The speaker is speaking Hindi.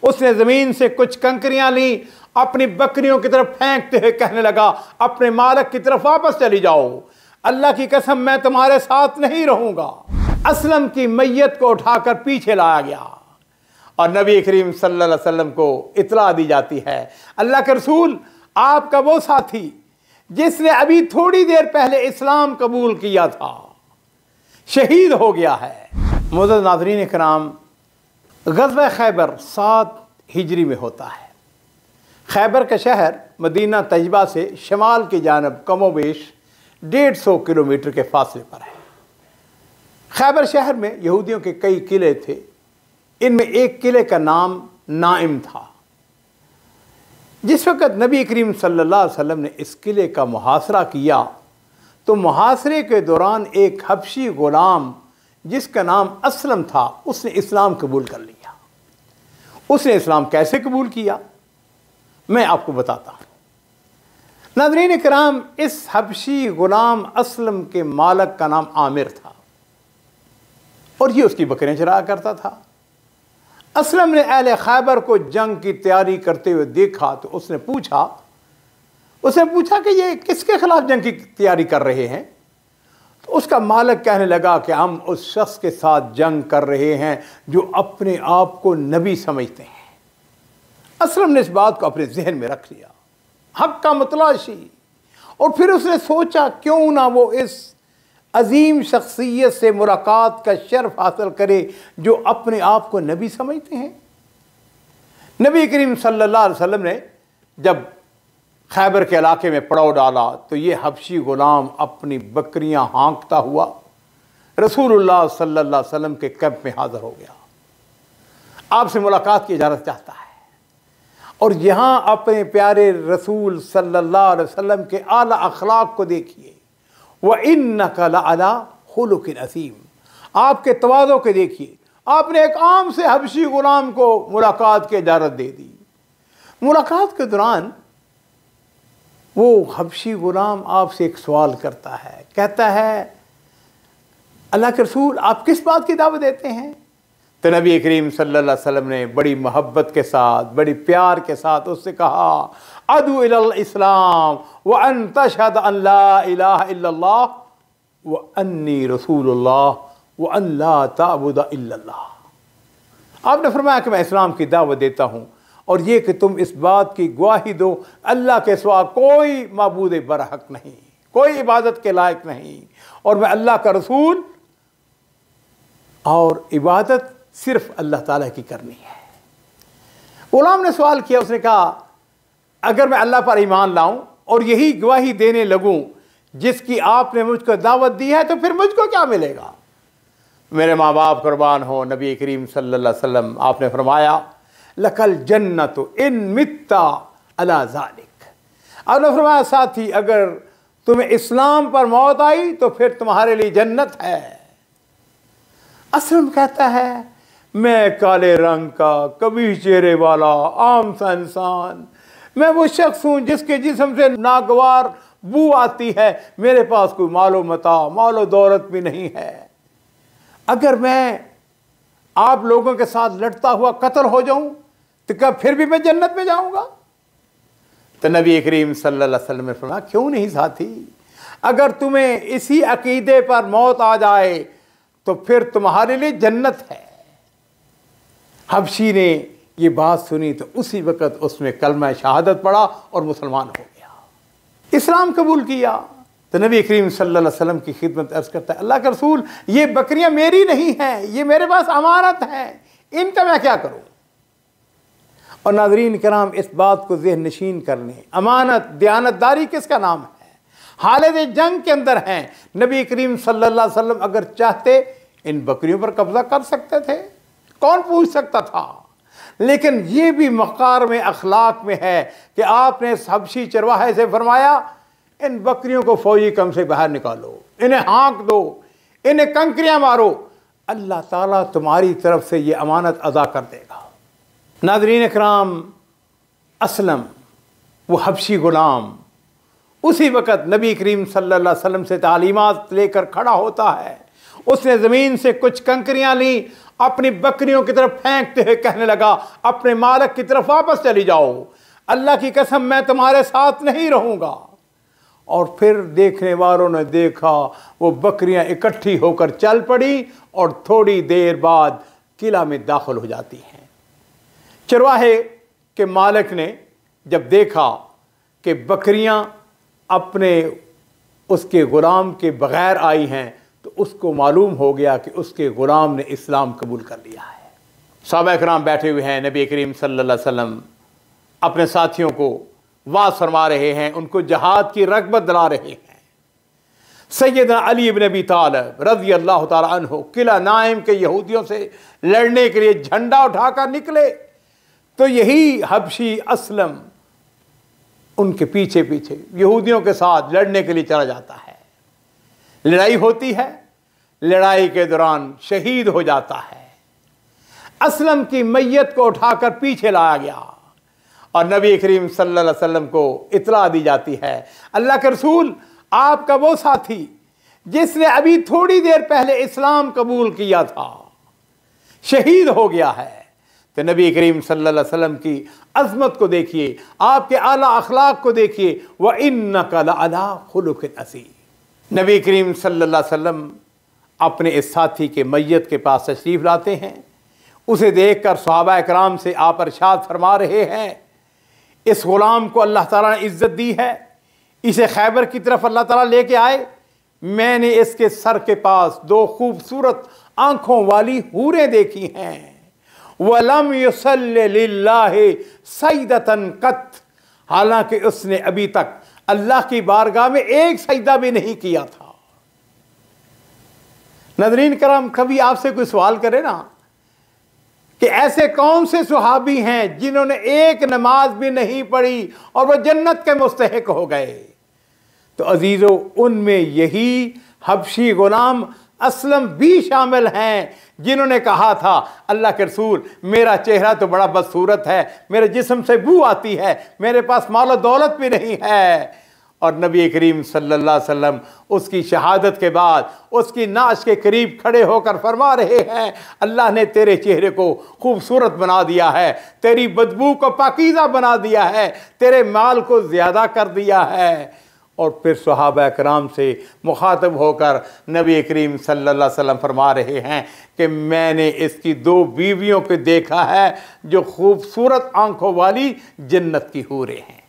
उसने ज़मीन से कुछ कंकरियां ली, अपनी बकरियों की तरफ फेंकते हुए कहने लगा, अपने मालिक की तरफ वापस चली जाओ, अल्लाह की कसम मैं तुम्हारे साथ नहीं रहूंगा। असलम की मैयत को उठाकर पीछे लाया गया और नबी करीम सल्लल्लाहु अलैहि वसल्लम को इतला दी जाती है, अल्लाह के रसूल, आपका वो साथी जिसने अभी थोड़ी देर पहले इस्लाम कबूल किया था, शहीद हो गया है। मुअज़्ज़ज़ नाज़रीन इकराम, ग़ज़वा खैबर 7 हिजरी में होता है। खैबर का शहर मदीना तैयबा से शमाल की जानब कमोबेश 150 किलोमीटर के फासले पर है। खैबर शहर में यहूदियों के कई किले थे। इनमें एक किले का नाम नाइम था। जिस वक़्त नबी करीम सल्लल्लाहु अलैहि वसल्लम ने इस किले का मुहासरा किया तो मुहासरे के दौरान एक हबशी ग़ुलाम जिसका नाम असलम था, उसने इस्लाम कबूल कर लिया। उसने इस्लाम कैसे कबूल किया मैं आपको बताता हूँ। नाज़रीन इकराम, इस हबशी ग़ुलाम असलम के मालिक का नाम आमिर था और ये उसकी बकरियाँ चराया करता था। असलम ने अहले खैबर को जंग की तैयारी करते हुए देखा तो उसने पूछा कि ये किसके खिलाफ जंग की तैयारी कर रहे हैं। तो उसका मालिक कहने लगा कि हम उस शख्स के साथ जंग कर रहे हैं जो अपने आप को नबी समझते हैं। असलम ने इस बात को अपने जहन में रख लिया, हक का मुतलाशी, और फिर उसने सोचा क्यों ना वो इस अजीम शख्सियत से मुलाकात का शर्फ हासिल करे जो अपने आप को नबी समझते हैं। नबी करीम सल्लल्लाहु अलैहि वसल्लम ने जब खैबर के इलाके में पड़ाव डाला तो ये हबशी ग़ुलाम अपनी बकरियां हाँकता हुआ रसूलुल्लाह सल्लल्लाहु अलैहि वसल्लम के कैंप में हाज़िर हो गया। आपसे मुलाकात की इजाज़त चाहता है और यहाँ अपने प्यारे रसूल सल्लल्लाहु अलैहि वसल्लम के आला अखलाक को देखिए। व इन्नका लअला खुलुकिन अज़ीम, आपके तवाज़ो के देखिए। आपने एक आम से हबशी ग़ुलाम को मुलाकात की इजाज़त दे दी। मुलाकात के दौरान वो हबशी ग़ुलाम आपसे एक सवाल करता है, कहता है, अल्लाह के रसूल, आप किस बात की दावत देते हैं। तो नबी करीम सल्लल्लाहु अलैहि वसल्लम ने बड़ी मोहब्बत के साथ, बड़ी प्यार के साथ उससे कहा, अदु इलल इस्लाम व अन तशहद अन ला इलाहा इल्लल्लाह व अन्नी रसूलुल्लाह व अन ला ताबुद इल्लल्लाह। आपने फरमाया कि मैं इस्लाम की दावत देता हूँ और ये कि तुम इस बात की गवाही दो, अल्लाह के सिवा कोई माबूद बरहक नहीं, कोई इबादत के लायक नहीं, और मैं अल्लाह का रसूल और इबादत सिर्फ अल्लाह ताला की करनी है। ग़ुलाम ने सवाल किया, उसने कहा, अगर मैं अल्लाह पर ईमान लाऊं और यही गवाही देने लगूं जिसकी आपने मुझको दावत दी है तो फिर मुझको क्या मिलेगा। मेरे माँ बाप कुर्बान हो, नबी करीम सल्लल्लाहु अलैहि वसल्लम, आपने फरमाया, लकल जन्नतु इन मित्ता अला ज़ालिक। आपने फरमाया, साथी, अगर तुम्हें इस्लाम पर मौत आई तो फिर तुम्हारे लिए जन्नत है। असलम कहता है, मैं काले रंग का कभी चेहरे वाला आम सा इंसान, मैं वो शख्स हूँ जिसके जिस्म से नागवार बू आती है, मेरे पास कोई मालो मता, मालो दौलत भी नहीं है। अगर मैं आप लोगों के साथ लड़ता हुआ कत्ल हो जाऊं तो क्या फिर भी मैं जन्नत में जाऊंगा। तो नबी करीम सल्लल्लाहु अलैहि वसल्लम ने फरमाया, क्यों नहीं साथी, अगर तुम्हें इसी अकीदे पर मौत आ जाए तो फिर तुम्हारे लिए जन्नत है। हबशी ने ये बात सुनी तो उसी वक़्त उसमें कलमा शहादत पढ़ा और मुसलमान हो गया, इस्लाम कबूल किया। तो नबी करीम सल्लल्लाहु अलैहि वसल्लम की खिदमत अर्ज़ करता है, अल्लाह के रसूल, ये बकरियां मेरी नहीं हैं, ये मेरे पास अमानत हैं, इनका मैं क्या करूं। और नाज़रीन किराम, इस बात को ज़हन नशीन कर लें, अमानत, दयानतदारी किसका नाम है। हालत जंग के अंदर हैं। नबी करीम सल्लल्लाहु अलैहि वसल्लम अगर चाहते इन बकरियों पर कब्जा कर सकते थे, कौन पूछ सकता था। लेकिन ये भी मकार में अखलाक में है कि आपने हबशी चरवाहे से फरमाया, इन बकरियों को फौजी कम से बाहर निकालो, इन्हें हाँक दो, इन्हें कंकरियां मारो, अल्लाह ताला तुम्हारी तरफ से ये अमानत अदा कर देगा। नाज़रीन इकराम, असलम वो हबशी ग़ुलाम उसी वक़्त नबी करीम सल्लल्लाहु अलैहि वसल्लम से तालीमात लेकर खड़ा होता है। उसने ज़मीन से कुछ कंकरियां ली, अपनी बकरियों की तरफ फेंकते हुए कहने लगा, अपने मालिक की तरफ वापस चली जाओ, अल्लाह की कसम मैं तुम्हारे साथ नहीं रहूंगा। और फिर देखने वालों ने देखा वो बकरियां इकट्ठी होकर चल पड़ी और थोड़ी देर बाद किला में दाखिल हो जाती हैं। चरवाहे के मालिक ने जब देखा कि बकरियां अपने उसके ग़ुलाम के बग़ैर आई हैं तो उसको मालूम हो गया कि उसके ग़ुलाम ने इस्लाम कबूल कर लिया है। सहाबा किराम बैठे हुए हैं, नबी करीम सल्लल्लाहु अलैहि वसल्लम अपने साथियों को वाज़ फरमा रहे हैं, उनको जहाद की रग़बत दिला रहे हैं। सैयदना अली इब्न अबी तालिब रज़ी अल्लाह ताला अन्हु किला नाइम के यहूदियों से लड़ने के लिए झंडा उठाकर निकले तो यही हबशी असलम उनके पीछे पीछे यहूदियों के साथ लड़ने के लिए चला जाता है। लड़ाई होती है, लड़ाई के दौरान शहीद हो जाता है। असलम की मैयत को उठाकर पीछे लाया गया और नबी करीम सल्लल्लाहु अलैहि वसल्लम को इतला दी जाती है, अल्लाह के रसूल आपका वो साथी जिसने अभी थोड़ी देर पहले इस्लाम कबूल किया था शहीद हो गया है। तो नबी करीम सल्लल्लाहु अलैहि वसल्लम की अज़मत को देखिए, आपके आला अखलाक को देखिए, व इन्नका लअला खुलुक़िन अज़ीम। नबी करीम सल्लल्लाहु अलैहि वसल्लम अपने इस साथी के मैयत के पास तशरीफ़ लाते हैं। उसे देखकर सहाबा किराम से आप इरशाद फरमा रहे हैं, इस ग़ुलाम को अल्लाह ताला ने इज़्ज़त दी है, इसे खैबर की तरफ अल्लाह ताला लेके आए। मैंने इसके सर के पास दो खूबसूरत आँखों वाली हूरें देखी हैं। वलम युसल्लि लिल्लाहि सजदतन कत, हालांकि उसने अभी तक अल्लाह की बारगाह में एक सजदा भी नहीं किया था। नज़रीन करम, कभी आपसे कोई सवाल करे ना कि ऐसे कौन से सुहाबी हैं जिन्होंने एक नमाज भी नहीं पढ़ी और वह जन्नत के मुस्तहिक हो गए, तो अजीज़ों उनमें यही हबशी गुलाम असलम भी शामिल हैं जिन्होंने कहा था, अल्लाह के रसूल मेरा चेहरा तो बड़ा बदसूरत है, मेरे जिस्म से बू आती है, मेरे पास माल दौलत भी नहीं है। और नबी करीम सल्लल्लाहु अलैहि वसल्लम उसकी शहादत के बाद उसकी नाश के करीब खड़े होकर फरमा रहे हैं, अल्लाह ने तेरे चेहरे को खूबसूरत बना दिया है, तेरी बदबू को पाकीज़ा बना दिया है, तेरे माल को ज़्यादा कर दिया है। और फिर सहाबा किराम से मुखातब होकर नबी करीम सल्लल्लाहु अलैहि वसल्लम फरमा रहे हैं कि मैंने इसकी दो बीवियों को देखा है जो खूबसूरत आंखों वाली जन्नत की हूरें हैं।